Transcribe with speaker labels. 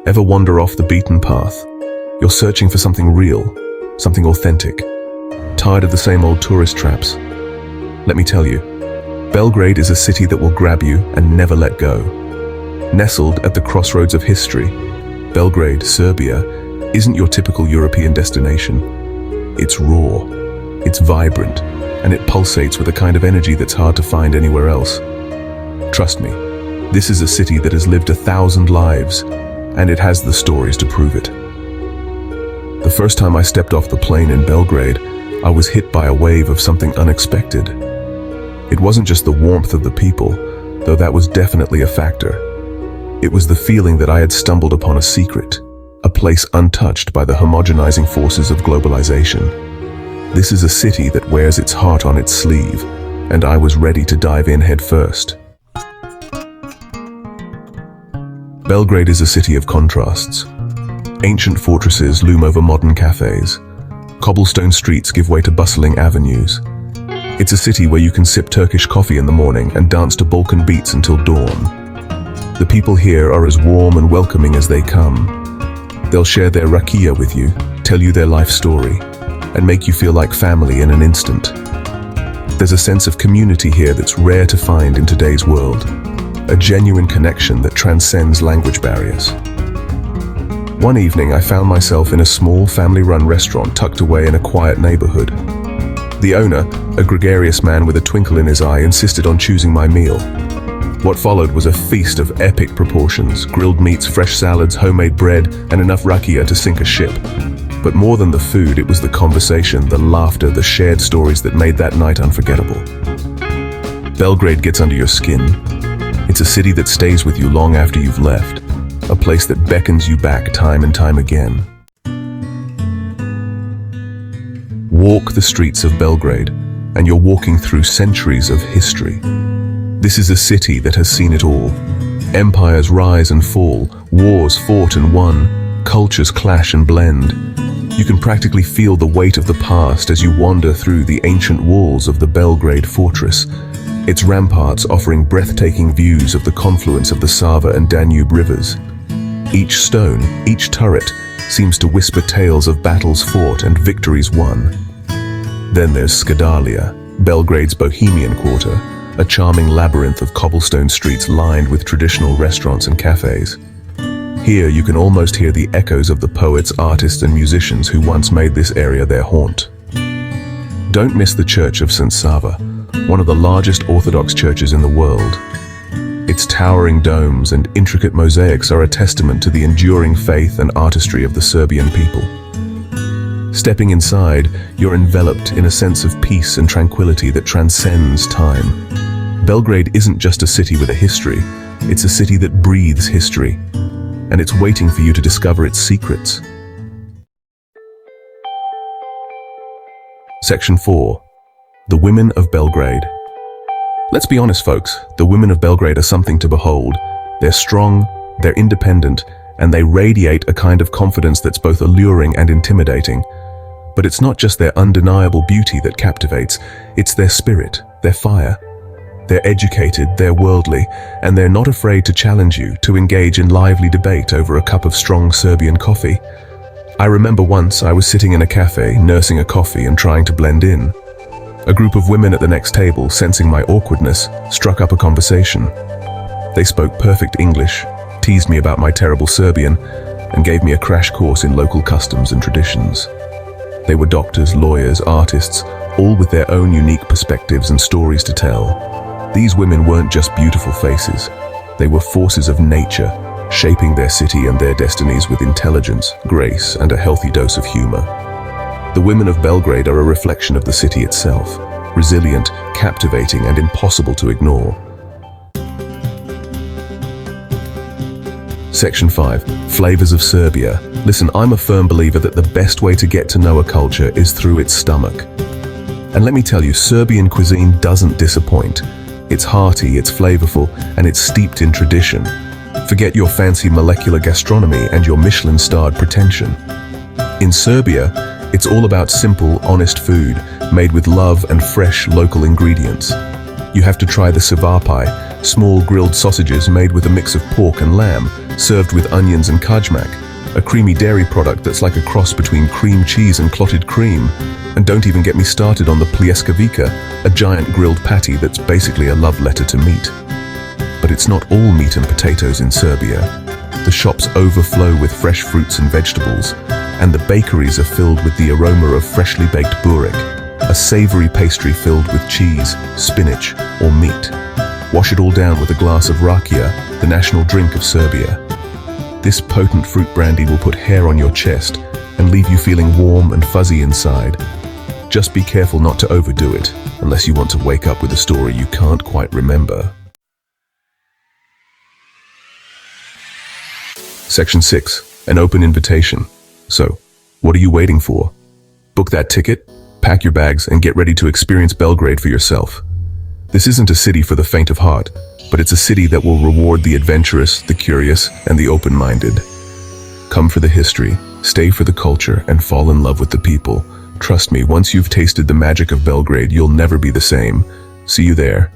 Speaker 1: Ever wander off the beaten path? You're searching for something real, something authentic. Tired of the same old tourist traps? Let me tell you, Belgrade is a city that will grab you and never let go. Nestled at the crossroads of history, Belgrade, Serbia, isn't your typical European destination. It's raw, it's vibrant, and it pulsates with a kind of energy that's hard to find anywhere else. Trust me, this is a city that has lived 1,000 lives, and it has the stories to prove it. The first time I stepped off the plane in Belgrade, I was hit by a wave of something unexpected. It wasn't just the warmth of the people, though that was definitely a factor. It was the feeling that I had stumbled upon a secret, a place untouched by the homogenizing forces of globalization. This is a city that wears its heart on its sleeve, and I was ready to dive in head first. Belgrade is a city of contrasts. Ancient fortresses loom over modern cafes. Cobblestone streets give way to bustling avenues. It's a city where you can sip Turkish coffee in the morning and dance to Balkan beats until dawn. The people here are as warm and welcoming as they come. They'll share their rakia with you, tell you their life story, and make you feel like family in an instant. There's a sense of community here that's rare to find in today's world, a genuine connection that transcends language barriers. One evening, I found myself in a small family-run restaurant tucked away in a quiet neighborhood. The owner, a gregarious man with a twinkle in his eye, insisted on choosing my meal. What followed was a feast of epic proportions: grilled meats, fresh salads, homemade bread, and enough rakia to sink a ship. But more than the food, it was the conversation, the laughter, the shared stories that made that night unforgettable. Belgrade gets under your skin. It's a city that stays with you long after you've left, a place that beckons you back time and time again. Walk the streets of Belgrade, and you're walking through centuries of history. This is a city that has seen it all. Empires rise and fall, wars fought and won, cultures clash and blend. You can practically feel the weight of the past as you wander through the ancient walls of the Belgrade Fortress, its ramparts offering breathtaking views of the confluence of the Sava and Danube rivers. Each stone, each turret, seems to whisper tales of battles fought and victories won. Then there's Skadarlija, Belgrade's bohemian quarter, a charming labyrinth of cobblestone streets lined with traditional restaurants and cafes. Here you can almost hear the echoes of the poets, artists, and musicians who once made this area their haunt. Don't miss the Church of Saint Sava, one of the largest Orthodox churches in the world. Its towering domes and intricate mosaics are a testament to the enduring faith and artistry of the Serbian people. Stepping inside, you're enveloped in a sense of peace and tranquility that transcends time. Belgrade isn't just a city with a history, it's a city that breathes history, and it's waiting for you to discover its secrets. Section 4. The Women of Belgrade. Let's be honest, folks, the women of Belgrade are something to behold. They're strong, they're independent, and they radiate a kind of confidence that's both alluring and intimidating. But it's not just their undeniable beauty that captivates, it's their spirit, their fire. They're educated, they're worldly, and they're not afraid to challenge you, to engage in lively debate over a cup of strong Serbian coffee. I remember once I was sitting in a cafe, nursing a coffee and trying to blend in. A group of women at the next table, sensing my awkwardness, struck up a conversation. They spoke perfect English, teased me about my terrible Serbian, and gave me a crash course in local customs and traditions. They were doctors, lawyers, artists, all with their own unique perspectives and stories to tell. These women weren't just beautiful faces. They were forces of nature, shaping their city and their destinies with intelligence, grace, and a healthy dose of humor. The women of Belgrade are a reflection of the city itself, resilient, captivating, and impossible to ignore. Section 5. Flavors of Serbia. Listen, I'm a firm believer that the best way to get to know a culture is through its stomach. And let me tell you, Serbian cuisine doesn't disappoint. It's hearty, it's flavorful, and it's steeped in tradition. Forget your fancy molecular gastronomy and your Michelin-starred pretension. In Serbia, it's all about simple, honest food, made with love and fresh local ingredients. You have to try the cevapi, small grilled sausages made with a mix of pork and lamb, served with onions and kajmak, a creamy dairy product that's like a cross between cream cheese and clotted cream. And don't even get me started on the pljeskavica, a giant grilled patty that's basically a love letter to meat. But it's not all meat and potatoes in Serbia. The shops overflow with fresh fruits and vegetables, and the bakeries are filled with the aroma of freshly baked burek, a savory pastry filled with cheese, spinach, or meat. Wash it all down with a glass of rakia, the national drink of Serbia. This potent fruit brandy will put hair on your chest and leave you feeling warm and fuzzy inside. Just be careful not to overdo it, unless you want to wake up with a story you can't quite remember. Section 6. An open invitation. So, what are you waiting for? Book that ticket, pack your bags, and get ready to experience Belgrade for yourself. This isn't a city for the faint of heart, but it's a city that will reward the adventurous, the curious, and the open-minded. Come for the history, stay for the culture, and fall in love with the people. Trust me, once you've tasted the magic of Belgrade, you'll never be the same. See you there.